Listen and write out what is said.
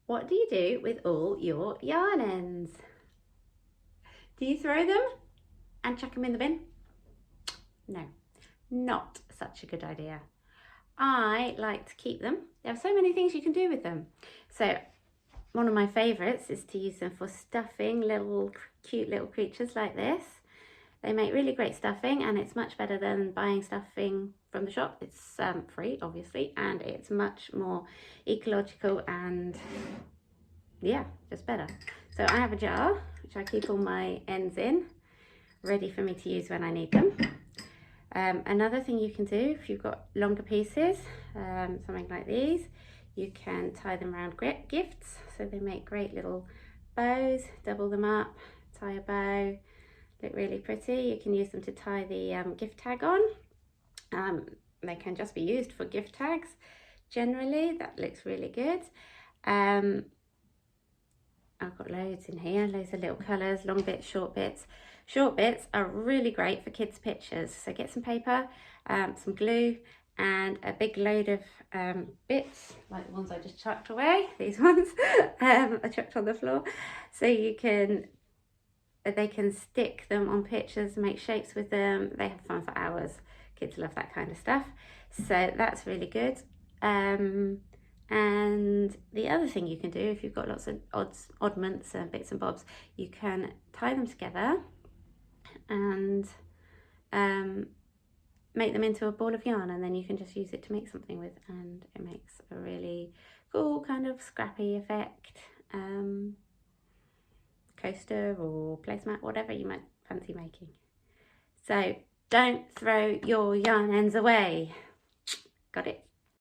What do you do with all your yarn ends? Do you throw them and chuck them in the bin? No, not such a good idea. I like to keep them. There are so many things you can do with them. So one of my favourites is to use them for stuffing little cute little creatures like this. They make really great stuffing, and it's much better than buying stuffing from the shop. It's free, obviously, and it's much more ecological and yeah, just better. So I have a jar which I keep all my ends in, ready for me to use when I need them. Another thing you can do if you've got longer pieces, something like these, you can tie them around gifts, so they make great little bows. Double them up, tie a bow, look really pretty. You can use them to tie the gift tag on. They can just be used for gift tags generally. That looks really good. I've got loads in here, loads of little colours, long bits, short bits. Short bits are really great for kids' pictures. So get some paper, some glue, and a big load of bits, like the ones I just chucked away, these ones, I chucked on the floor. So they can stick them on pictures, make shapes with them. They have fun for hours. Kids love that kind of stuff. So that's really good. And the other thing you can do, if you've got lots of oddments and bits and bobs, you can tie them together and make them into a ball of yarn, and then you can just use it to make something with, and it makes a really cool kind of scrappy effect. Coaster or placemat, whatever you might fancy making. So don't throw your yarn ends away. Got it?